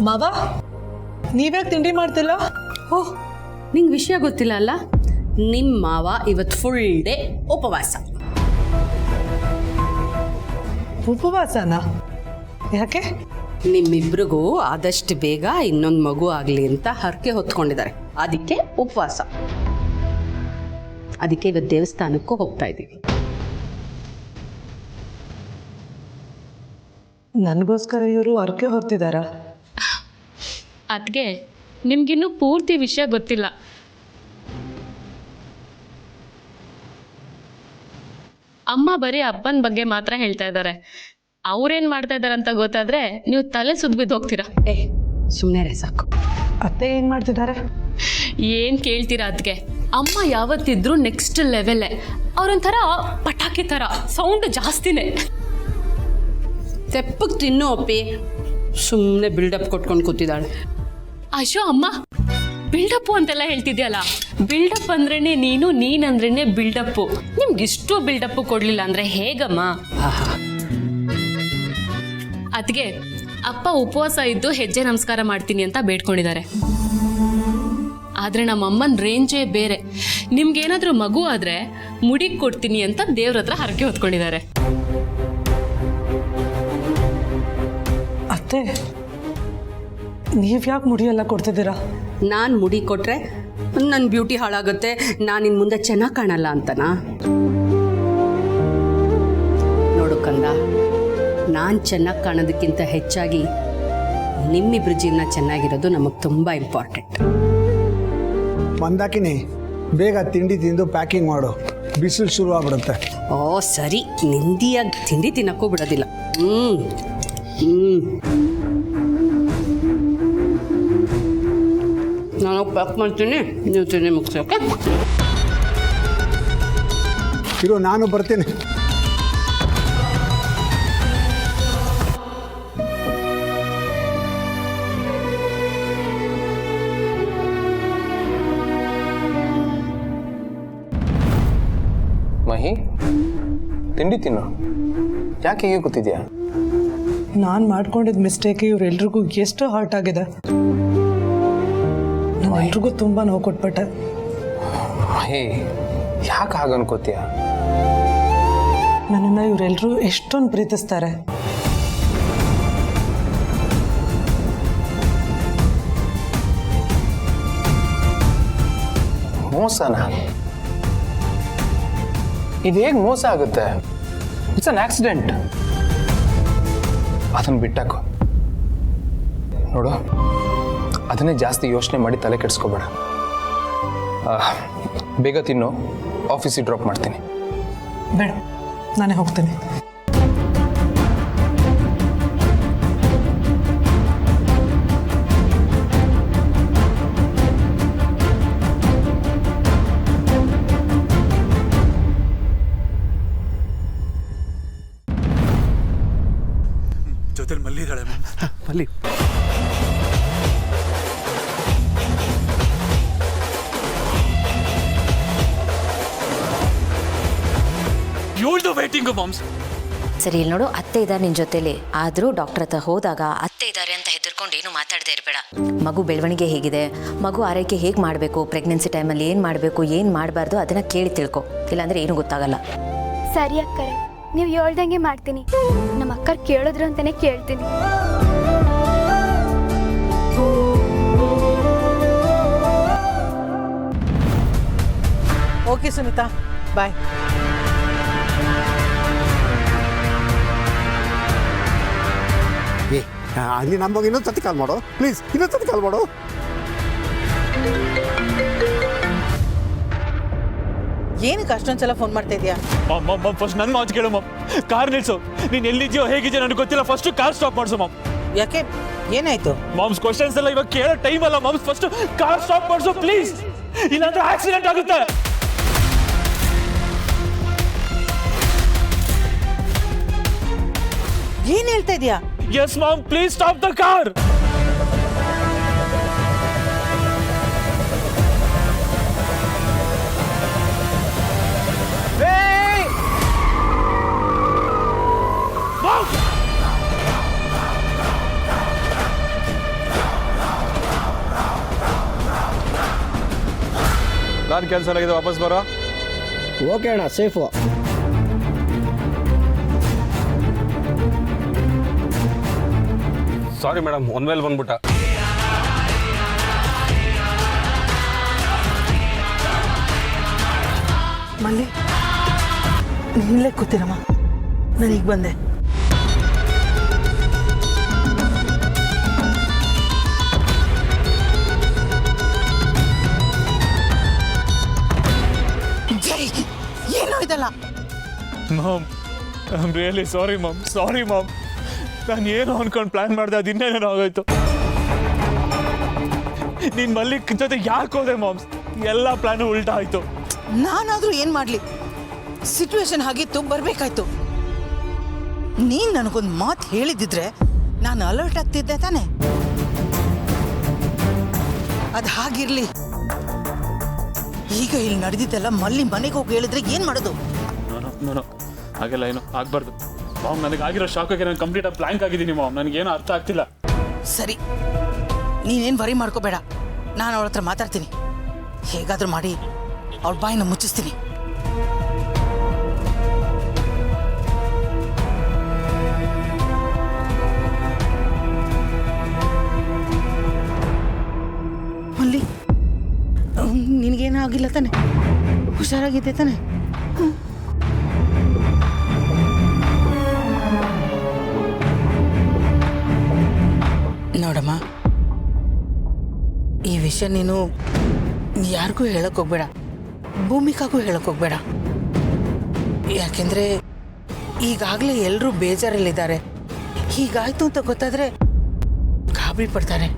ಮಾವ ನೀವ್ಯಾಕೆ ತಿಂಡಿ ಮಾಡ್ತಿಲ್ಲ? ಓಹ್, ನಿಂಗೆ ವಿಷಯ ಗೊತ್ತಿಲ್ಲ ಅಲ್ಲ? ನಿಮ್ಮ ಮಾವ ಇವತ್ತು ಫುಲ್ ಡೇ ಉಪವಾಸ. ಉಪವಾಸನಾ? ಯಾಕೆ? ನಿಮ್ಮಿಬ್ರಿಗೂ ಆದಷ್ಟು ಬೇಗ ಇನ್ನೊಂದು ಮಗು ಆಗಲಿ ಅಂತ ಹರಕೆ ಹೊತ್ಕೊಂಡಿದ್ದಾರೆ, ಅದಕ್ಕೆ ಉಪವಾಸ. ಅದಕ್ಕೆ ಇವತ್ತು ದೇವಸ್ಥಾನಕ್ಕೂ ಹೋಗ್ತಾ ಇದ್ದೀವಿ. ನನಗೋಸ್ಕರ ಇವರು ಹರಕೆ ಹೊರ್ತಿದಾರ? ಅದಕ್ಕೆ ನಿಮ್ಗಿನ್ನೂ ಪೂರ್ತಿ ವಿಷಯ ಗೊತ್ತಿಲ್ಲ. ಅಮ್ಮ ಬರೀ ಅಪ್ಪನ ಬಗ್ಗೆ ಮಾತ್ರ ಹೇಳ್ತಾ ಇದ್ದಾರೆ. ಅವ್ರೇನ್ ಮಾಡ್ತಾ ಇದಾರೆ ಅಂತ ಗೊತ್ತಾದ್ರೆ ನೀವು ತಲೆ ಸುದ್ದು ಬಿದ್ದು ಹೋಗ್ತೀರಾ. ಸುಮ್ಮನೆ ಸಾಕು. ಅತ್ತೆ ಏನ್ ಮಾಡ್ತಿದ್ದಾರೆ? ಏನ್ ಕೇಳ್ತೀರಾ ಅದಕ್ಕೆ? ಅಮ್ಮ ಯಾವತ್ತಿದ್ರು ನೆಕ್ಸ್ಟ್ ಲೆವೆಲ್ಲೇ. ಅವ್ರೊಂಥರ ಪಟಾಕಿ ಥರ ಸೌಂಡ್ ಜಾಸ್ತಿನೇ. ತೆಪ್ಪಗೆ ತಿನ್ನು ಅಪ್ಪಿ, ಸುಮ್ಮನೆ ಬಿಲ್ಡಪ್ ಕೊಟ್ಕೊಂಡು ಕೂತಿದ್ದಾಳೆ. ಅಶೋ ಅಮ್ಮ, ಬಿಲ್ಡಪ್ಪು ಅಂತೆಲ್ಲ ಹೇಳ್ತಿದ್ಯಲ್ಲ. ಬಿಲ್ಡಪ್ ಅಂದ್ರೇನೆ ನೀನು, ನೀನಂದ್ರೇನೆ ಬಿಲ್ಡಪ್ಪು. ನಿಮ್ಗಿಷ್ಟು ಬಿಲ್ಡಪ್ಪು ಕೊಡ್ಲಿಲ್ಲ ಅಂದ್ರೆ ಹೇಗಮ್ಮ? ಅದಕ್ಕೆ ಅಪ್ಪ ಉಪವಾಸ ಇದ್ದು ಹೆಜ್ಜೆ ನಮಸ್ಕಾರ ಮಾಡ್ತೀನಿ ಅಂತ ಬೇಡ್ಕೊಂಡಿದ್ದಾರೆ. ಆದ್ರೆ ನಮ್ಮ ಅಮ್ಮನ ರೇಂಜೇ ಬೇರೆ. ನಿಮ್ಗೇನಾದ್ರೂ ಮಗು ಆದ್ರೆ ಮುಡಿಗೆ ಕೊಡ್ತೀನಿ ಅಂತ ದೇವ್ರ ಹತ್ರ ಹರಕೆ ಹೊತ್ಕೊಂಡಿದ್ದಾರೆ. ಅತ್ತೆ ನೀವ್ಯಾಕೆ ಮುಡಿಯೆಲ್ಲ ಕೊಡ್ತಿದ್ದೀರಾ? ನಾನು ಮುಡಿ ಕೊಟ್ರೆ ನನ್ನ ಬ್ಯೂಟಿ ಹಾಳಾಗುತ್ತೆ, ನಾನು ಇನ್ನು ಮುಂದೆ ಚೆನ್ನಾಗಿ ಕಾಣಲ್ಲ ಅಂತನಾ? ನೋಡು ಕಂದ, ನಾನು ಚೆನ್ನಾಗಿ ಕಾಣೋದಕ್ಕಿಂತ ಹೆಚ್ಚಾಗಿ ನಿಮ್ಮಿಬ್ರ ಜೀವನ ಚೆನ್ನಾಗಿರೋದು ನಮಗೆ ತುಂಬ ಇಂಪಾರ್ಟೆಂಟ್. ಮಂದಾಕಿನಿ, ಬೇಗ ತಿಂಡಿ ತಿಂದು ಪ್ಯಾಕಿಂಗ್ ಮಾಡು, ಬಿಸಿಲು ಶುರು ಆಗ್ಬಿಡುತ್ತೆ. ಓ ಸರಿ, ನಿಂದಿಯಾಗಿ ತಿಂಡಿ ತಿನ್ನಕ್ಕೂ ಬಿಡೋದಿಲ್ಲ. ನಾನು ಪ್ಯಾಕ್ ಮಾಡ್ತೀನಿ, ನೀವು ತಿಂಡಿ ಮುಗಿಸಿ. ಓಕೆ ಇರು, ನಾನು ಬರ್ತೀನಿ. ಮಹಿ, ತಿಂಡಿ ತಿನ್ನು. ಯಾಕೆ ಹೀಗೆ ಕೂತಿದ್ಯಾ? ನಾನು ಮಾಡ್ಕೊಂಡಿದ್ದ ಮಿಸ್ಟೇಕ್ ಇವರೆಲ್ರಿಗೂ ಎಷ್ಟು ಹರ್ಟ್ ಆಗಿದೆ. ನಾನು ಎಲ್ರಿಗೂ ತುಂಬ ನೋವು ಕೊಟ್ಬಿಟ್ಟೆ. ಮಹಿ, ಯಾಕೆ ಹಾಗೆ ಅನ್ಕೋತೀಯ? ನನ್ನನ್ನು ಇವರೆಲ್ಲರೂ ಎಷ್ಟೊಂದು ಪ್ರೀತಿಸ್ತಾರೆ. ಮೋಸನಾ? ಇದು ಹೇಗೆ ಮೋಸ ಆಗುತ್ತೆ? It's an accident. ಅದನ್ನು ಬಿಟ್ಟಾಕು. ನೋಡು, ಅದನ್ನೇ ಜಾಸ್ತಿ ಯೋಚನೆ ಮಾಡಿ ತಲೆ ಕೆಡಿಸ್ಕೋಬೇಡ. ಬೇಗ ತಿನ್ನು, ಆಫೀಸಿಗೆ ಡ್ರಾಪ್ ಮಾಡ್ತೀನಿ. ಬೇಡ, ನಾನೇ ಹೋಗ್ತೀನಿ. ಜೊತೆಲಿ ಮಲ್ಲಿದ್ದಾಳೆ. ಮಲ್ಲಿ, ಸರಿ, ಇಲ್ಲಿ ನೋಡು, ಅತ್ತೆ ಇದ್ದಾರೆ ನಿನ್ನ ಜೊತೆಲಿ. ಆದರೂ ಡಾಕ್ಟರ್ ಹತ್ರ ಹೋದಾಗ ಅತ್ತೆ ಇದ್ದಾರೆ ಅಂತ ಹೆದರ್ಕೊಂಡು ಏನು ಮಾತಾಡದೆ ಇರಬೇಡ. ಮಗು ಬೆಳವಣಿಗೆ ಹೇಗಿದೆ, ಮಗು ಆರೈಕೆ ಹೇಗೆ ಮಾಡಬೇಕು, ಪ್ರೆಗ್ನೆನ್ಸಿ ಟೈಮಲ್ಲಿ ಏನು ಮಾಡಬೇಕು, ಏನು ಮಾಡಬಾರ್ದು ಅದನ್ನು ಕೇಳಿ ತಿಳ್ಕೊ. ಇಲ್ಲಾಂದರೆ ಏನೂ ಗೊತ್ತಾಗಲ್ಲ. ಸರಿ ಅಕ್ಕರೆ, ನೀವು ಹೇಳ್ದಂಗೆ ಮಾಡ್ತೀನಿ. ನಮ್ಮ ಅಕ್ಕರ್ ಕೇಳಿದ್ರು ಅಂತಾನೆ ಕೇಳ್ತೀನಿ. ಓಕೆ ಸುನೀತಾ, ಬಾಯ್. ನೀನು ನಮಗೆ ಇನ್ನೊಂದು ಸತಿ ಕಾಲ್ ಮಾಡು ಪ್ಲೀಸ್, ಇನ್ನೊಂದು ಸತಿ ಕಾಲ್ ಮಾಡು. ಏನಕ್ಕೆ ಅಷ್ಟೊಂದು ಸಲ ಫೋನ್ ಮಾಡ್ತಾ ಇದೆಯಾ? ಫಸ್ಟ್ ನನ್ನ ಮಾತು ಕೇಳು ಮಮ್. ಕಾರ್ ನಿಲ್ಸು. ನೀನು ಎಲ್ಲಿದ್ಯೋ ಹೇಗಿದ್ಯೋ ನನಗೆ ಗೊತ್ತಿಲ್ಲ. ಫಸ್ಟ್ ಕಾರ್ ಸ್ಟಾಪ್ ಮಾಡಿಸು ಮಮ್. ಯಾಕೆ, ಏನಾಯ್ತು? ಮಾಮ್ಸ್ ಕ್ವಶನ್ಸ್ ಎಲ್ಲ ಇವಾಗ ಕೇಳೋ ಟೈಮ್ ಅಲ್ಲ ಮಾಮ್ಸ್. ಫಸ್ಟ್ ಕಾರ್ ಸ್ಟಾಪ್ ಮಾಡಿಸು ಪ್ಲೀಸ್, ಇಲ್ಲಾಂದ್ರೆ ಆಕ್ಸಿಡೆಂಟ್ ಆಗುತ್ತೆ. ಏನ್ ಹೇಳ್ತಾ ಇದೀಯಾ? Yes mom, please stop the car. Plan cancel ಆಗಿದೆ, ವಾಪಸ್ ಬರೋ. ಓಕೆ ಅಣ್ಣ, ಸೇಫು. ಸಾರಿ ಮೇಡಮ್, ಒನ್ ವೇಲ್ ಬಂದ್ಬಿಟ್ಟ. ಮಲ್ಲಿ ಇಲ್ಲೇ ಕೂತೀರಮ್ಮ, ನಾನೀಗ ಬಂದೆ. ಜೈ, ಏನೋ ಇದಲ್ಲ. Mom, I am really sorry mom, sorry mom. ನಾನು ಏನು ಅನ್ಕೊಂಡು ಪ್ಲಾನ್ ಮಾಡಿದೆ, ಅದು ಇನ್ನೇನೇನೋ ಆಗೋಯ್ತು. ನೀನು ಮಲ್ಲಿಕ್ ಜೊತೆ ಯಾಕೆ ಹೋದೆ ಮಾಮ್? ಎಲ್ಲ ಪ್ಲಾನು ಉಲ್ಟಾ ಆಯ್ತು. ನಾನಾದ್ರೂ ಏನ್ ಮಾಡ್ಲಿ, ಸಿಚುವೇಶನ್ ಹಾಗಿತ್ತು, ಬರ್ಬೇಕಾಯ್ತು. ನೀನ್ ನನಗೊಂದು ಮಾತು ಹೇಳಿದಿದ್ರೆ ನಾನು ಅಲರ್ಟ್ ಆಗ್ತಿದ್ದೆ ತಾನೆ. ಅದು ಹಾಗಿರ್ಲಿ. ಈಗ ಇಲ್ಲಿ ನಡೆದಿದ್ದೆಲ್ಲ ಮಲ್ಲಿ ಮನೆಗೆ ಹೋಗಿ ಹೇಳಿದ್ರೆ ಏನ್ ಮಾಡೋದು? ನಾನು ಹಾಗೆಲ್ಲ ಏನೋ ಆಗ್ಬಾರ್ದು ಮಾಮ್. ನನಗೆ ಆಗಿರೋ ಶಾಕಿಗೆ ನಾನು ಕಂಪ್ಲೀಟ್ ಆಗಿ ಬ್ಲ್ಯಾಂಕ್ ಆಗಿದ್ದೀನಿ ಮಾಮ್. ನನಗೇನು ಅರ್ಥ ಆಗ್ತಿಲ್ಲ. ಸರಿ, ನೀನೇನು ವರಿ ಮಾಡ್ಕೋಬೇಡ. ನಾನು ಅವಳ ಹತ್ರ ಮಾತಾಡ್ತೀನಿ. ಹೇಗಾದ್ರೂ ಮಾಡಿ ಅವಳ ಬಾಯಿನ ಮುಚ್ಚಿಸ್ತೀನಿ. ಮಲ್ಲಿ, ನಿನಗೇನೂ ಆಗಿಲ್ಲ ತಾನೆ? ಹುಷಾರಾಗಿದ್ದೆ ತಾನೆ? ನೋಡಮ್ಮ, ಈ ವಿಷಯ ನೀನು ಯಾರಿಗೂ ಹೇಳಕ್ ಹೋಗ್ಬೇಡ, ಭೂಮಿಕಾಗೂ ಹೇಳಕ್ ಹೋಗ್ಬೇಡ. ಯಾಕೆಂದ್ರೆ ಈಗಾಗಲೇ ಎಲ್ಲರೂ ಬೇಜಾರಲ್ಲಿದ್ದಾರೆ. ಹೀಗಾಯ್ತು ಅಂತ ಗೊತ್ತಾದ್ರೆ ಗಾಬರಿ ಪಡ್ತಾರೆ.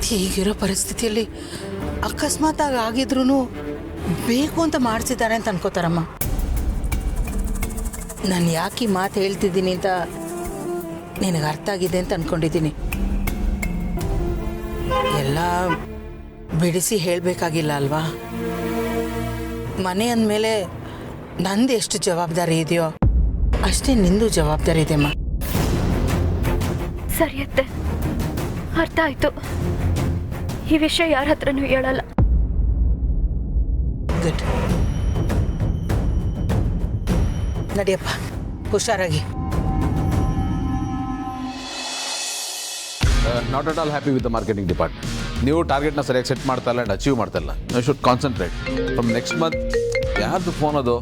ಹೀಗಿರೋ ಪರಿಸ್ಥಿತಿಯಲ್ಲಿ ಅಕಸ್ಮಾತ್ ಆಗಿದ್ರು ಬೇಕು ಅಂತ ಮಾಡಿಸಿದ್ದಾರೆ ಅಂತ ಅನ್ಕೋತಾರಮ್ಮ. ನಾನು ಯಾಕೆ ಈ ಮಾತು ಹೇಳ್ತಿದ್ದೀನಿ ಅಂತ ನಿನಗೆ ಅರ್ಥ ಆಗಿದೆ ಅಂತ ಅನ್ಕೊಂಡಿದ್ದೀನಿ. ಎಲ್ಲ ಬಿಡಿಸಿ ಹೇಳಬೇಕಾಗಿಲ್ಲ ಅಲ್ವಾ? ಮನೆ ಅಂದಮೇಲೆ ನಂದು ಎಷ್ಟು ಜವಾಬ್ದಾರಿ ಇದೆಯೋ ಅಷ್ಟೇ ನಿಂದು ಜವಾಬ್ದಾರಿ ಇದೆಮ್ಮ. ಸರಿಯತ್ತೆ, ಅರ್ಥ ಆಯ್ತು. ಈ ವಿಷಯ ಯಾರ ಹತ್ರನೂ ಹೇಳಲ್ಲ. ಗುಡ್. ನಡಿಯಪ್ಪ, ಹುಷಾರಾಗಿ. Not at all happy with the marketing department. ನೀವು ಟಾರ್ಗೆಟ್ನ ಸರಿಯಾಗಿ ಸೆಟ್ ಮಾಡ್ತಾ ಇಲ್ಲ ಆ್ಯಂಡ್ ಅಚೀವ್ ಮಾಡ್ತಾ ಇಲ್ಲ. You should concentrate. From next month ಯಾರ್ದು ಫೋನ್ ಅದು?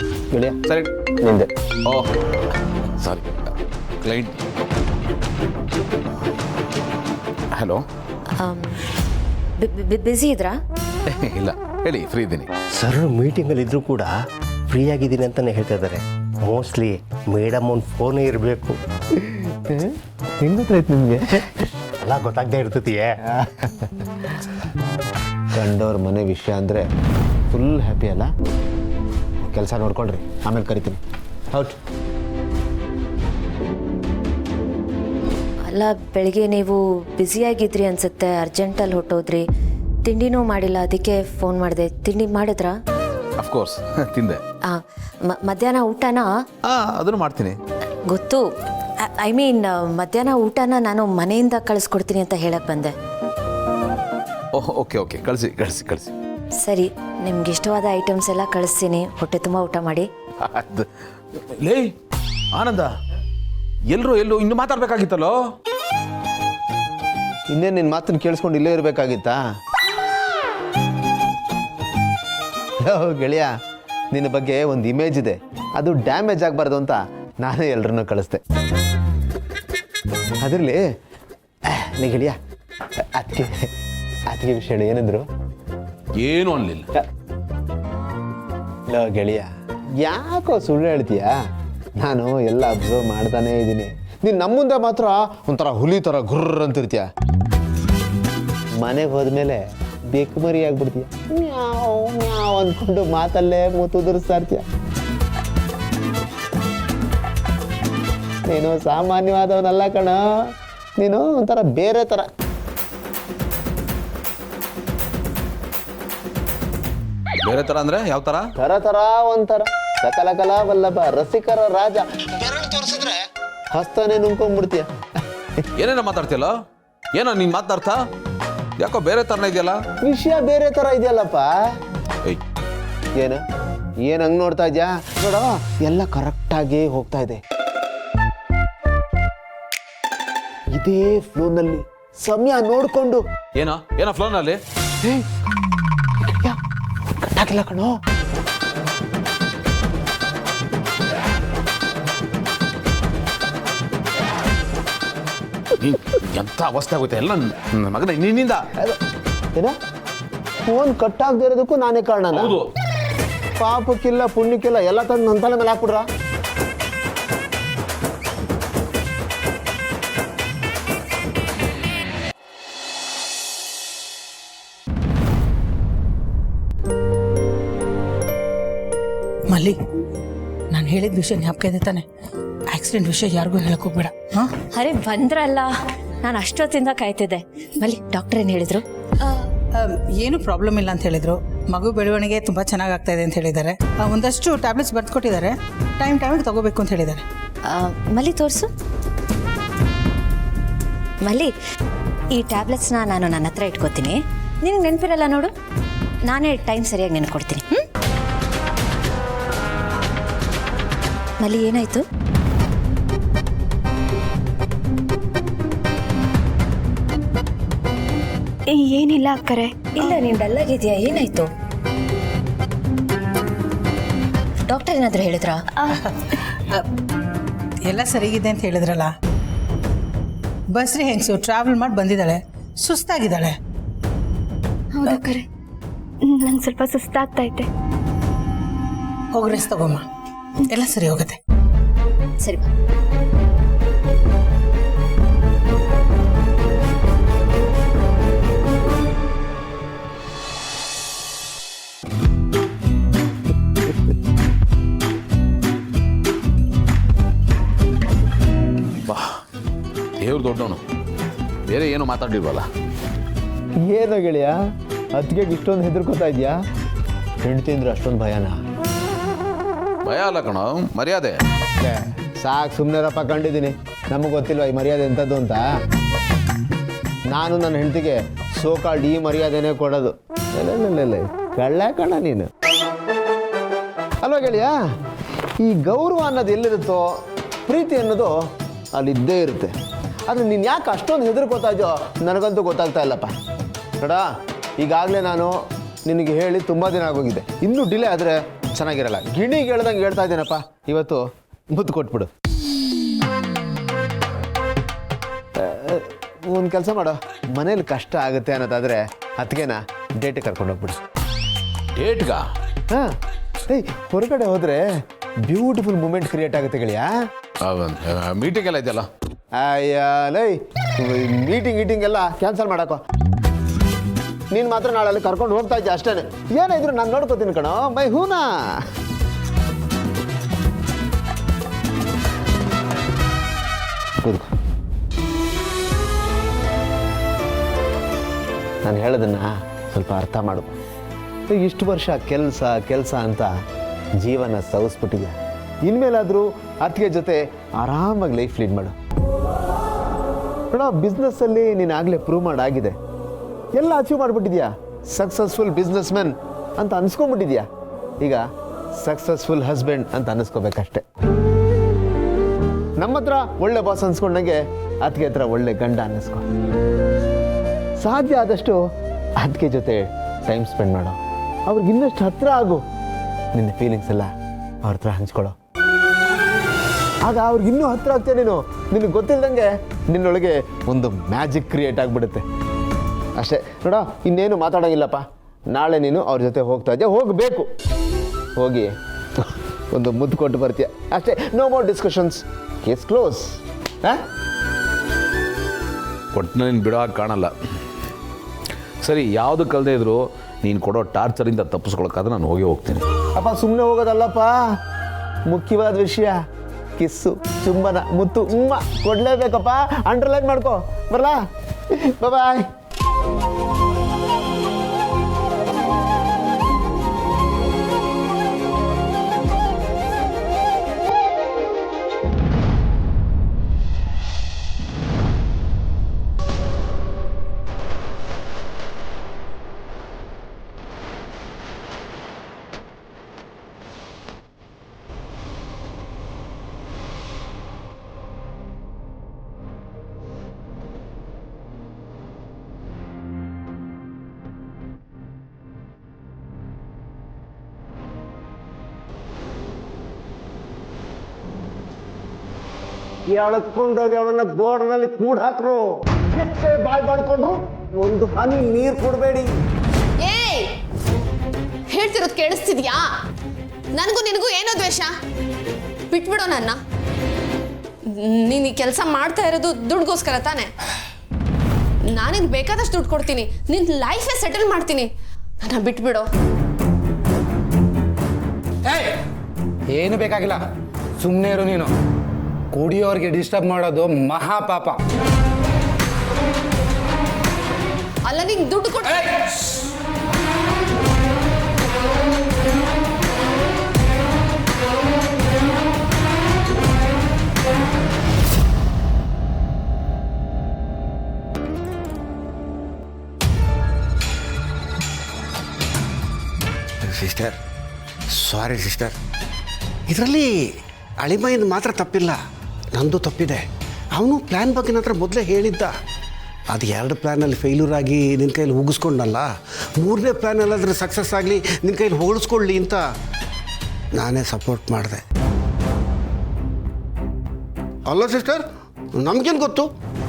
ಸರಿ, ನಿಂದೆ. Oh sorry, client. Hello. Busy ಇದ್ರಾ? ಇಲ್ಲ, ಹೇಳಿ, ಫ್ರೀ ಇದ್ದೀನಿ. ಸರ್ ಮೀಟಿಂಗಲ್ಲಿ ಇದ್ರೂ ಕೂಡ ಫ್ರೀ ಆಗಿದ್ದೀನಿ ಅಂತಲೇ ಹೇಳ್ತಾ ಇದ್ದಾರೆ. ಮೋಸ್ಟ್ಲಿ ಮೇಡಮ್ ಒಂದು ಫೋನೇ ಇರಬೇಕು. ಹೆಂಗೆ ಗೊತ್ತಾಯ್ತು ನಿಮಗೆ? ಎಲ್ಲ ಗೊತ್ತಾಗದೇ ಇರ್ತೈತಿಯೇ. ಕಂಡವ್ರ ಮನೆ ವಿಷಯ ಅಂದರೆ ಫುಲ್ ಹ್ಯಾಪಿ ಅಲ್ಲ? ಕೆಲಸ ನೋಡ್ಕೊಳ್ರಿ, ಆಮೇಲೆ ಕರಿತೀನಿ. ಹೌದು. ಅಲ್ಲ, ಬೆಳಿಗ್ಗೆ ನೀವು ಬ್ಯುಸಿಯಾಗಿದ್ರಿ ಅನ್ಸುತ್ತೆ, ಅರ್ಜೆಂಟಲ್ಲಿ ಹೊಟ್ಟೋದ್ರಿ, ತಿಂಡಿನೂ ಮಾಡಿಲ್ಲ, ಅದಕ್ಕೆ ಫೋನ್ ಮಾಡಿದೆ. ತಿಂಡಿ ಮಾಡಿದ್ರಾ? ಅಫ್ಕೋರ್ಸ್ ತಿಂದೆ. ಮಧ್ಯಾಹ್ನ ಊಟನ? ಅದನ್ನು ಮಾಡ್ತೀನಿ. ಗೊತ್ತು. ಐ ಮೀನ್ ಮಧ್ಯಾಹ್ನ ಊಟನ ನಾನು ಮನೆಯಿಂದ ಕಳಿಸ್ಕೊಡ್ತೀನಿ ಅಂತ ಹೇಳಕ್ಕೆ ಬಂದೆ. ಓಹ್, ಓಕೆ ಓಕೆ, ಕಳಿಸಿ ಕಳಿಸಿ ಕಳಿಸಿ. ಸರಿ, ನಿಮ್ಗೆ ಇಷ್ಟವಾದ ಐಟಮ್ಸ್ ಎಲ್ಲ ಕಳಿಸ್ತೀನಿ. ಹೊಟ್ಟೆ ತುಂಬ ಊಟ ಮಾಡಿ. ಲೇ ಆನಂದ, ಎಲ್ಲರೂ ಇನ್ನೂ ಮಾತಾಡ್ಬೇಕಾಗಿತ್ತಲ್ಲೋ? ಇನ್ನೇನು ನಿನ್ನ ಮಾತನ್ನು ಕೇಳಿಸ್ಕೊಂಡು ಇಲ್ಲೇ ಇರಬೇಕಾಗಿತ್ತಾ? ಗೆಳೆಯ, ನಿನ್ನ ಬಗ್ಗೆ ಒಂದು ಇಮೇಜ್ ಇದೆ, ಅದು ಡ್ಯಾಮೇಜ್ ಆಗಬಾರ್ದು ಅಂತ ನಾನೇ ಎಲ್ಲರನ್ನೂ ಕಳಿಸ್ದೆ. ಅದರಲ್ಲಿ ನೀ ಗೆಳೆಯ, ಅದಕ್ಕೆ ವಿಷಯ ಏನಂದ್ರು? ಏನೂ ಅನ್ನಲಿಲ್ಲ. ಲೋ ಗೆಳೆಯ, ಯಾಕೋ ಸುಳ್ಳು ಹೇಳ್ತೀಯಾ? ನಾನು ಎಲ್ಲ ಅಬ್ಸರ್ವ್ ಮಾಡ್ತಾನೇ ಇದ್ದೀನಿ. ನೀನು ನಮ್ಮ ಮುಂದೆ ಮಾತ್ರ ಒಂಥರ ಹುಲಿ ಥರ ಗುರ್ರ ಅಂತಿರ್ತೀಯ. ಮನೆಗೆ ಹೋದ್ಮೇಲೆ ಬೆಕ್ಕು ಮರಿ ಆಗ್ಬಿಡ್ತೀಯ. ಮ್ಯಾವ್ ಮ್ಯಾವ್ ಅಂದ್ಕೊಂಡು ಮಾತಲ್ಲೇ ಮುತ್ತುದುರಿಸ್ತಾ ಇರ್ತೀಯ. ನೀನು ಸಾಮಾನ್ಯವಾದವನಲ್ಲ ಕಣ, ನೀನು ಒಂಥರ ಬೇರೆ ಥರ. ಬೇರೆ ಥರ ಅಂದರೆ ಯಾವ ಥರ? ಥರ ಒಂಥರ ಸಕಲ ಕಲಾ ವಲ್ಲಭ, ರಸಿಕರ ರಾಜ. ಬೆರಳು ತೋರಿಸಿದ್ರೆ ಹಸ್ತನೇ ನುಂಗ್ಕೊಂಡ್ಬಿಡ್ತೀಯ. ಏನೇನೋ ಮಾತಾಡ್ತೀಯಲ್ಲ, ಏನೋ ನೀನು ಮಾತಾಡ್ತಾ? ಯಾಕೋ ಬೇರೆ ಥರನೇ ಇದೆಯಲ್ಲ? ವಿಷಯ ಬೇರೆ ಥರ ಇದೆಯಲ್ಲಪ್ಪ. ಏಯ್, ಏನು ಹಂಗೆ ನೋಡ್ತಾ ಇದ್ಯಾ? ನೋಡ, ಎಲ್ಲ ಕರೆಕ್ಟಾಗಿ ಹೋಗ್ತಾ ಇದೆ. ಇದೇ ಫ್ಲೋನಲ್ಲಿ ಸಮಯ ನೋಡ್ಕೊಂಡು. ಏನೋ ಫ್ಲೋನಲ್ಲಿ ಕಟ್ಟಾಕಿಲ್ಲ ಕಣೋ. ಎಂಥ ಅವಸ್ಥೆ ಆಗುತ್ತೆ ಎಲ್ಲ ಮಗನ ನಿನ್ನಿಂದ. ಏನ ಫೋನ್ ಕಟ್ಟಾಗದೇ ಇರೋದಕ್ಕೂ ನಾನೇ ಕಾರಣ. ಹೌದು. ಪಾಪಕ್ಕಿಲ್ಲ ಪುಣ್ಯಕ್ಕಿಲ್ಲ ಎಲ್ಲ ತಂದು ನನ್ನ ತಲೆ ಮೇಲೆ ಹಾಕ್ಬಿಡ್ರ. ಮಲ್ಲಿ, ನಾನು ಹೇಳಿದ ವಿಷಯ ಜ್ಞಾಪಕ ಇದೆ ತಾನೆ? ಆಕ್ಸಿಡೆಂಟ್ ವಿಷಯ ಯಾರಿಗೂ ಹೇಳಕ್ ಹೋಗ್ಬೇಡ. ಹಾಂ, ಅರೆ ಬಂದ್ರಲ್ಲ, ನಾನು ಅಷ್ಟೊತ್ತಿಂದ ಕಾಯ್ತಿದ್ದೆ. ಮಲ್ಲಿ ಡಾಕ್ಟರ್ ಏನು ಹೇಳಿದ್ರು? ಏನು ಪ್ರಾಬ್ಲಮ್ ಇಲ್ಲ ಅಂತ ಹೇಳಿದರು. ಮಗು ಬೆಳವಣಿಗೆ ತುಂಬ ಚೆನ್ನಾಗಿ ಆಗ್ತಾ ಇದೆ ಅಂತ ಹೇಳಿದ್ದಾರೆ. ಒಂದಷ್ಟು ಟ್ಯಾಬ್ಲೆಟ್ಸ್ ಬರ್ದು ಕೊಟ್ಟಿದ್ದಾರೆ. ಟೈಮಿಗೆ ತಗೋಬೇಕು ಅಂತ ಹೇಳಿದ್ದಾರೆ. ಮಲ್ಲಿ ತೋರಿಸು. ಮಲ್ಲಿ, ಈ ಟ್ಯಾಬ್ಲೆಟ್ಸ್ನ ನಾನು ನನ್ನ ಹತ್ರ ಇಟ್ಕೋತೀನಿ. ನಿನಗೆ ನೆನಪಿರಲ್ಲ ನೋಡು, ನಾನೇ ಟೈಮ್ ಸರಿಯಾಗಿ ನೆನ್ಕೊಡ್ತೀನಿ. ಮಲ್ಲಿ ಏನಾಯ್ತು? ಏನಿಲ್ಲ ಅಕ್ಕರೆ. ಇಲ್ಲ, ನೀನು ಡಲ್ಲಾಗಿದೆಯಾ? ಏನಾಯ್ತು? ಡಾಕ್ಟರ್ ಏನಾದರೂ ಹೇಳಿದ್ರಾ? ಎಲ್ಲ ಸರಿಗಿದೆ ಅಂತ ಹೇಳಿದ್ರಲ್ಲ. ಬಸ್ರಿ ಹೆಂಗಸು ಟ್ರಾವೆಲ್ ಮಾಡಿ ಬಂದಿದ್ದಾಳೆ, ಸುಸ್ತಾಗಿದ್ದಾಳೆ. ಹೌದು ಅಕ್ಕರೆ, ನಂಗೆ ಸ್ವಲ್ಪ ಸುಸ್ತಾಗ್ತೈತೆ. ಹೋಗಿ ರೆಸ್ಟ್ ತಗೊಮ್ಮ, ಎಲ್ಲ ಸರಿ ಹೋಗುತ್ತೆ. ಸರಿ. ದೇವ್ರು ದೊಡ್ಡವನು, ಬೇರೆ ಏನು ಮಾತಾಡಿಲ್ವಲ್ಲ. ಏನೋ ಗೆಳೆಯ, ಅದಕ್ಕೆ ಇಷ್ಟೊಂದು ಹೆದರ್ಕೋತಾ ಇದೆಯಾ? ಹೆಂಡ್ತಿ ಅಂದ್ರೆ ಅಷ್ಟೊಂದು ಭಯನ? ಭಯ ಅಲ್ಲ ಕಣೋ, ಮರ್ಯಾದೆ. ಸಾಕು ಸುಮ್ಮನೆರಪ್ಪ, ಕಂಡಿದ್ದೀನಿ. ನಮಗೆ ಗೊತ್ತಿಲ್ವ ಈ ಮರ್ಯಾದೆ ಎಂಥದ್ದು ಅಂತ. ನಾನು ನನ್ನ ಹೆಂಡತಿಗೆ ಸೋಕಾಲ್ಡ್ ಈ ಮರ್ಯಾದೆನೇ ಕೊಡೋದು. ಕಳ್ಳ ಕಣ ನೀನು ಅಲ್ವಾ ಗೆಳೆಯ? ಈ ಗೌರವ ಅನ್ನೋದು ಎಲ್ಲಿರುತ್ತೋ, ಪ್ರೀತಿ ಅನ್ನೋದು ಅಲ್ಲಿದ್ದೇ ಇರುತ್ತೆ. ಆದರೆ ನೀನು ಯಾಕೆ ಅಷ್ಟೊಂದು ಹೆದರ್ಕೋತಾ ಇದೆಯೋ ನನಗಂತೂ ಗೊತ್ತಾಗ್ತಾ ಇಲ್ಲಪ್ಪ. ನೋಡ, ಈಗಾಗಲೇ ನಾನು ನಿನಗೆ ಹೇಳಿ ತುಂಬ ದಿನ ಆಗೋಗಿದೆ. ಇನ್ನೂ ಡಿಲೇ ಆದರೆ ಚೆನ್ನಾಗಿರಲ್ಲ. ಗಿಣಿಗೆ ಹೇಳ್ದಂಗೆ ಹೇಳ್ತಾ ಇದ್ದೇನಪ್ಪ. ಇವತ್ತು ಮುತ್ತು ಕೊಟ್ಬಿಡು. ಒಂದು ಕೆಲಸ ಮಾಡೋ, ಮನೇಲಿ ಕಷ್ಟ ಆಗುತ್ತೆ ಅನ್ನೋದಾದರೆ ಅದಕ್ಕೆನಾ ಡೇಟಿಗೆ ಕರ್ಕೊಂಡೋಗ್ಬಿಡು. ಡೇಟ್ಗ? ಹಾಂ, ಏಯ್ ಹೊರಗಡೆ ಹೋದರೆ ಬ್ಯೂಟಿಫುಲ್ ಮೂಮೆಂಟ್ ಕ್ರಿಯೇಟ್ ಆಗುತ್ತೆ ಗೆಳೆಯ. ಮೀಟಿಂಗ್ ಎಲ್ಲ ಇದೆಯಲ್ಲ? ಅಯ್ಯ ಲೈ, ಮೀಟಿಂಗ್ ಎಲ್ಲ ಕ್ಯಾನ್ಸಲ್ ಮಾಡಾಕೋ. ನೀನು ಮಾತ್ರ ನಾಳೆ ಅಲ್ಲಿ ಕರ್ಕೊಂಡು ಹೋಗ್ತಾ ಇದ್ದೆ ಅಷ್ಟೇ. ಏನಾದ್ರು ನಾನು ನೋಡ್ಕೋತೀನಿ ಕಣೋ, ಬೈ ಹೂನಾ. ನಾನು ಹೇಳೋದನ್ನ ಸ್ವಲ್ಪ ಅರ್ಥ ಮಾಡು. ಇಷ್ಟು ವರ್ಷ ಕೆಲಸ ಅಂತ ಜೀವನ ಸವಿಸ್ಬಿಟ್ಟಿದ್ಯಾ. ಇನ್ಮೇಲಾದರೂ ಅತ್ತಿಗೆ ಜೊತೆ ಆರಾಮಾಗಿ ಲೈಫ್ ಲೀಡ್ ಮಾಡು. ನೋಡೋ, ಬಿಸ್ನೆಸ್ಸಲ್ಲಿ ನೀನು ಆಗಲೇ ಪ್ರೂವ್ ಮಾಡಾಗಿದೆ. ಎಲ್ಲ ಅಚೀವ್ ಮಾಡಿಬಿಟ್ಟಿದ್ಯಾ. ಸಕ್ಸಸ್ಫುಲ್ ಬಿಸ್ನೆಸ್ ಮ್ಯಾನ್ ಅಂತ ಅನ್ಸ್ಕೊಂಡ್ಬಿಟ್ಟಿದ್ಯಾ. ಈಗ ಸಕ್ಸಸ್ಫುಲ್ ಹಸ್ಬೆಂಡ್ ಅಂತ ಅನ್ನಿಸ್ಕೋಬೇಕಷ್ಟೆ. ನಮ್ಮ ಹತ್ರ ಒಳ್ಳೆ ಬಾಸ್ ಅನ್ಸ್ಕೊಂಡಂಗೆ ಅತ್ತಿಗೆ ಹತ್ರ ಒಳ್ಳೆ ಗಂಡ ಅನ್ನಿಸ್ಕೊ. ಸಾಧ್ಯ ಆದಷ್ಟು ಅತ್ತಿಗೆ ಜೊತೆ ಟೈಮ್ ಸ್ಪೆಂಡ್ ಮಾಡೋ. ಅವ್ರಿಗೆ ಇನ್ನಷ್ಟು ಹತ್ರ ಆಗು. ನಿನ್ನ ಫೀಲಿಂಗ್ಸ್ ಎಲ್ಲ ಅವ್ರ ಹತ್ರ ಹಂಚ್ಕೊಳ್ಳೋ. ಆಗ ಅವ್ರಿಗೆ ಇನ್ನೂ ಹತ್ರ ಆಗ್ತೇ ನೀನು. ನಿನಗೆ ಗೊತ್ತಿಲ್ದಂಗೆ ನಿನ್ನೊಳಗೆ ಒಂದು ಮ್ಯಾಜಿಕ್ ಕ್ರಿಯೇಟ್ ಆಗಿಬಿಡುತ್ತೆ ಅಷ್ಟೇ. ನೋಡ, ಇನ್ನೇನು ಮಾತಾಡೋಂಗಿಲ್ಲಪ್ಪ. ನಾಳೆ ನೀನು ಅವ್ರ ಜೊತೆ ಹೋಗ್ತಾ ಇದ್ದೆ, ಹೋಗಬೇಕು. ಹೋಗಿ ಒಂದು ಮುದ್ದು ಕೊಟ್ಟು ಬರ್ತೀಯ ಅಷ್ಟೇ. No more discussions, case close. ಒಟ್ಟಿನ ನೀನು ಬಿಡೋ ಹಾಗೆ ಕಾಣಲ್ಲ. ಸರಿ, ಯಾವುದು ಕಲ್ಲದೆ ಇದ್ರು ನೀನು ಕೊಡೋ ಟಾರ್ಚರಿಂದ ತಪ್ಪಿಸ್ಕೊಳಕ್ಕಾದ್ರೆ ನಾನು ಹೋಗ್ತೀನಿ. ಅಪ್ಪ ಸುಮ್ಮನೆ ಹೋಗೋದಲ್ಲಪ್ಪ, ಮುಖ್ಯವಾದ ವಿಷಯ ಕಿಸ್ಸು, ಚುಂಬನ, ಮುತ್ತು, ಕೊಡಲೇಬೇಕಪ್ಪ. ಅಂಡರ್ಲೈನ್ ಮಾಡ್ಕೋ. ಬರಲಾ? ಬಾಯ್. ಎಳ್ಕೊಂಡೋಗಿ ಅವನ್ನ ಬೋರ್ನಲ್ಲಿ ಕೂಡ ಹಾಕ್ರು. ಎಷ್ಟೇ ಬಾಯ್ ಮಾಡ್ಕೊಂಡ್ರು ಒಂದು ಹನಿ ನೀರು ಕೊಡಬೇಡಿ. ಏಯ್, ಹೇಳ್ತಿರೋದು ಕೇಳಿಸ್ತಿದ್ಯಾ? ನನಗೂ ನಿನಗೂ ಏನೋ ದ್ವೇಷ? ಬಿಟ್ಬಿಡೋ ನನ್ನ. ನೀನು ಈ ಕೆಲಸ ಮಾಡ್ತಾ ಇರೋದು ದುಡ್ಗೋಸ್ಕರ ತಾನೆ? ನಾನಿನ್ ಬೇಕಾದಷ್ಟು ದುಡ್ಡು ಕೊಡ್ತೀನಿ, ನಿನ್ನ ಲೈಫೇ ಸೆಟಲ್ ಮಾಡ್ತೀನಿ. ನನ್ನ ಬಿಟ್ಬಿಡೋ. ಏನು ಬೇಕಾಗಿಲ್ಲ, ಸುಮ್ಮನೆ ಇರು ನೀನು. ಕುಡಿಯೋರಿಗೆ ಡಿಸ್ಟರ್ಬ್ ಮಾಡೋದು ಮಹಾಪಾಪ. ಅಲ್ಲ, ನೀನು ದುಡ್ಡು ಕೊಟ್ಟು ಸಿಸ್ಟರ್, ಸಾರಿ ಸಿಸ್ಟರ್. ಇದರಲ್ಲಿ ಅಳಿಮೈದು ಮಾತ್ರ ತಪ್ಪಿಲ್ಲ, ನಂದು ತಪ್ಪಿದೆ. ಅವನು ಪ್ಲ್ಯಾನ್ ಬಗ್ಗೆ ನನ್ನ ಹತ್ರ ಮೊದಲೇ ಹೇಳಿದ್ದ. ಅದು 2 ಪ್ಲ್ಯಾನಲ್ಲಿ ಫೇಲ್ಯೂರ್ ಆಗಿ ನಿನ್ನ ಕೈಯಲ್ಲಿ ಉಗಿಸ್ಕೊಂಡಲ್ಲ, 3ನೇ ಪ್ಲ್ಯಾನಲ್ಲಾದರೆ ಸಕ್ಸಸ್ ಆಗಲಿ ನಿನ್ನ ಕೈಯಲ್ಲಿ ಹೋಳಿಸ್ಕೊಳ್ಳಿ ಅಂತ ನಾನೇ ಸಪೋರ್ಟ್ ಮಾಡಿದೆ. ಅಲ್ಲ ಸಿಸ್ಟರ್, ನಮಗೇನು ಗೊತ್ತು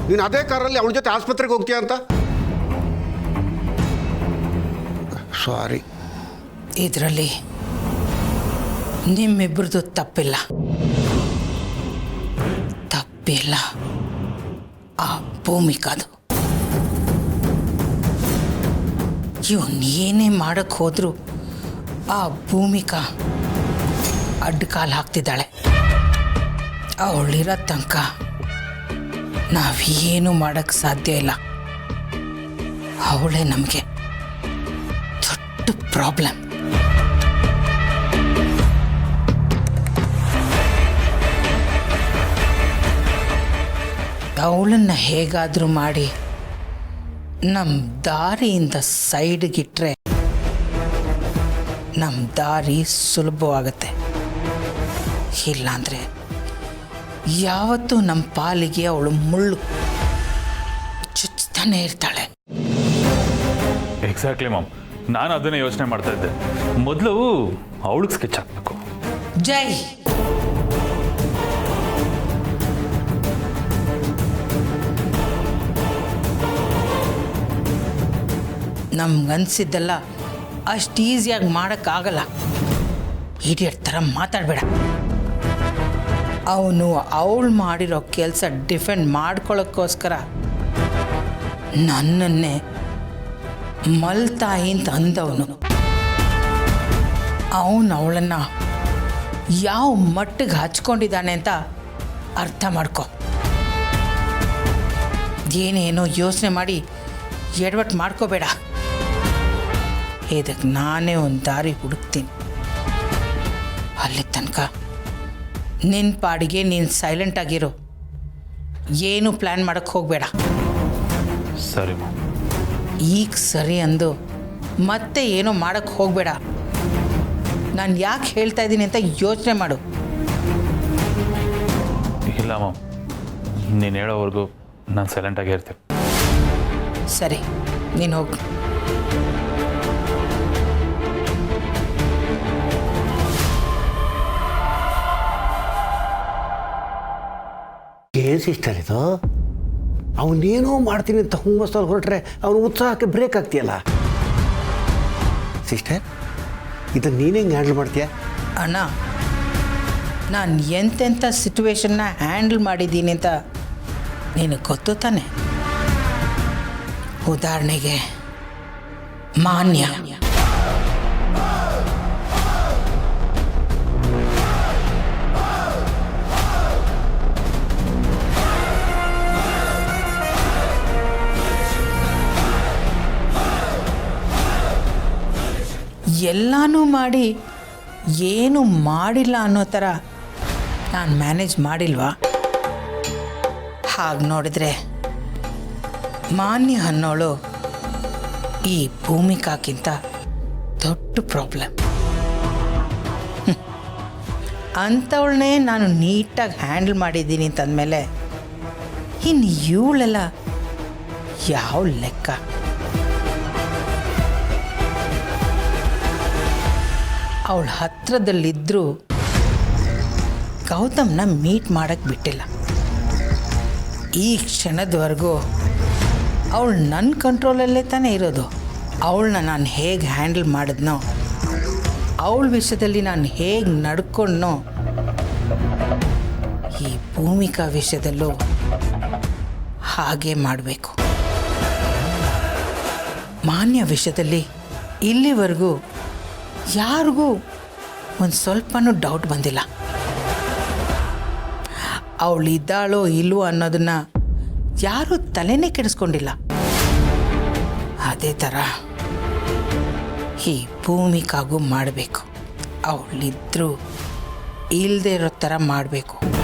ನೀನು ಅದೇ ಕಾರಲ್ಲಿ ಅವಳ ಜೊತೆ ಆಸ್ಪತ್ರೆಗೆ ಹೋಗ್ತೀಯ ಅಂತ. ಸಾರಿ. ಇದರಲ್ಲಿ ನಿಮ್ಮಿಬ್ಬರದು ತಪ್ಪಿಲ್ಲ. ತಪ್ಪಿಲ್ಲ ಆ ಭೂಮಿಕಾದು. ಇವನು ಏನೇ ಮಾಡಕ್ಕೆ ಹೋದರೂ ಆ ಭೂಮಿಕಾ ಅಡ್ಡಕಾಲು ಹಾಕ್ತಿದ್ದಾಳೆ. ಅವಳಿರೋ ತನಕ ನಾವೇನು ಮಾಡೋಕ್ಕೆ ಸಾಧ್ಯ ಇಲ್ಲ. ಅವಳೇ ನಮಗೆ ದೊಡ್ಡ ಪ್ರಾಬ್ಲಮ್. ಅವಳನ್ನು ಹೇಗಾದರೂ ಮಾಡಿ ನಮ್ಮ ದಾರಿಯಿಂದ ಸೈಡ್ಗಿಟ್ರೆ ನಮ್ಮ ದಾರಿ ಸುಲಭವಾಗುತ್ತೆ. ಇಲ್ಲಾಂದರೆ ಯಾವತ್ತೂ ನಮ್ಮ ಪಾಲಿಗೆ ಅವಳು ಮುಳ್ಳು ಚುಚ್ತಾನೆ ಇರ್ತಾಳೆ. ಎಕ್ಸಾಕ್ಟ್ಲಿ ಮಾಮ್, ನಾನು ಅದನ್ನೇ ಯೋಚನೆ ಮಾಡ್ತಾ ಇದ್ದೆ. ಮೊದಲು ಅವಳಿಗೆ ಸ್ಕೆಚ್ ಹಾಕಬೇಕು. ಜೈ, ನಮ್ಗನ್ಸಿದ್ದೆಲ್ಲ ಅಷ್ಟು ಈಸಿಯಾಗಿ ಮಾಡೋಕ್ಕಾಗಲ್ಲ. ಇಡಿಯಟ್ ಥರ ಮಾತಾಡಬೇಡ. ಅವನು ಅವಳು ಮಾಡಿರೋ ಕೆಲಸ ಡಿಫೆಂಡ್ ಮಾಡ್ಕೊಳ್ಳೋಕ್ಕೋಸ್ಕರ ನನ್ನನ್ನೇ ಮಲ್ತಾಯಿ ಅಂತ ಅಂದವನು. ಅವನು ಅವಳನ್ನು ಯಾವ ಮಟ್ಟಿಗೆ ಹಚ್ಕೊಂಡಿದ್ದಾನೆ ಅಂತ ಅರ್ಥ ಮಾಡ್ಕೊ. ಏನೇನೋ ಯೋಚನೆ ಮಾಡಿ ಎಡವಟ್ಟು ಮಾಡ್ಕೋಬೇಡ. ಇದಕ್ಕೆ ನಾನೇ ಒಂದು ದಾರಿ ಹುಡುಕ್ತೀನಿ. ಅಲ್ಲಿ ತನಕ ನಿನ್ನ ಪಾಡಿಗೆ ನೀನು ಸೈಲೆಂಟಾಗಿರು. ಏನು ಪ್ಲ್ಯಾನ್ ಮಾಡೋಕ್ಕೆ ಹೋಗಬೇಡ. ಸರಿ ಮಾಮ್. ಈಗ ಸರಿ ಅಂದು ಮತ್ತೆ ಏನೋ ಮಾಡೋಕ್ಕೆ ಹೋಗಬೇಡ. ನಾನು ಯಾಕೆ ಹೇಳ್ತಾ ಇದ್ದೀನಿ ಅಂತ ಯೋಚನೆ ಮಾಡು. ಇಲ್ಲ ಮಾಮ್, ನೀನು ಹೇಳೋವರೆಗೂ ನಾನು ಸೈಲೆಂಟಾಗಿ ಇರ್ತೀನಿ. ಸರಿ, ನೀನು ಹೋಗು. ಏನು ಸಿಸ್ಟರ್ ಇದು? ಅವನೇನೋ ಮಾಡ್ತೀನಿ ಅಂತ ಹುಮ್ಮಸ್ಸಲ್ಲಿ ಹೊರಟ್ರೆ ಅವನು ಉತ್ಸಾಹಕ್ಕೆ ಬ್ರೇಕ್ ಆಗ್ತೀಯಲ್ಲ ಸಿಸ್ಟರ್. ಇದನ್ನು ನೀನು ಹೆಂಗೆ ಹ್ಯಾಂಡಲ್ ಮಾಡ್ತೀಯ? ಅಣ್ಣ, ನಾನು ಎಂತೆಂಥ ಸಿಚುವೇಶನ್ನ ಹ್ಯಾಂಡಲ್ ಮಾಡಿದ್ದೀನಿ ಅಂತ ನಿನಗೆ ಗೊತ್ತು ತಾನೆ. ಉದಾಹರಣೆಗೆ ಮಾನ್ಯ. ಎಲ್ಲನೂ ಮಾಡಿ ಏನು ಮಾಡಿಲ್ಲ ಅನ್ನೋ ಥರ ನಾನು ಮ್ಯಾನೇಜ್ ಮಾಡಿಲ್ವಾ? ಹಾಗೆ ನೋಡಿದ್ರೆ ಮಾನ್ಯ ಅನ್ನೋಳು ಈ ಭೂಮಿಕಾಕ್ಕಿಂತ ದೊಡ್ಡ ಪ್ರಾಬ್ಲಮ್. ಅಂಥವಳನ್ನೇ ನಾನು ನೀಟಾಗಿ ಹ್ಯಾಂಡಲ್ ಮಾಡಿದ್ದೀನಿ ಅಂತಂದಮೇಲೆ ಇನ್ನು ಇವಳೆಲ್ಲ ಯಾವ ಲೆಕ್ಕ? ಅವಳ ಹತ್ರದಲ್ಲಿದ್ದರೂ ಗೌತಮ್ನ ಮೀಟ್ ಮಾಡೋಕ್ಕೆ ಬಿಟ್ಟಿಲ್ಲ. ಈ ಕ್ಷಣದವರೆಗೂ ಅವಳು ನನ್ನ ಕಂಟ್ರೋಲಲ್ಲೇ ತಾನೇ ಇರೋದು. ಅವಳನ್ನ ನಾನು ಹೇಗೆ ಹ್ಯಾಂಡಲ್ ಮಾಡಿದ್ನೋ, ಅವಳ ವಿಷಯದಲ್ಲಿ ನಾನು ಹೇಗೆ ನಡ್ಕೊಂಡ್ನೋ, ಈ ಭೂಮಿಕಾ ವಿಷಯದಲ್ಲೂ ಹಾಗೆ ಮಾಡಬೇಕು. ಮಾನ್ಯ ವಿಷಯದಲ್ಲಿ ಇಲ್ಲಿವರೆಗೂ ಯಾರಿಗೂ ಒಂದು ಸ್ವಲ್ಪನೂ ಡೌಟ್ ಬಂದಿಲ್ಲ. ಅವಳು ಇದ್ದಾಳೋ ಇಲ್ವೋ ಅನ್ನೋದನ್ನು ಯಾರೂ ತಲೆನೇ ಕೆಡಿಸ್ಕೊಂಡಿಲ್ಲ. ಅದೇ ಥರ ಈ ಭೂಮಿಕಾಗೂ ಮಾಡಬೇಕು. ಅವಳಿದ್ರೂ ಇಲ್ಲದೆ ಇರೋ ಥರ ಮಾಡಬೇಕು.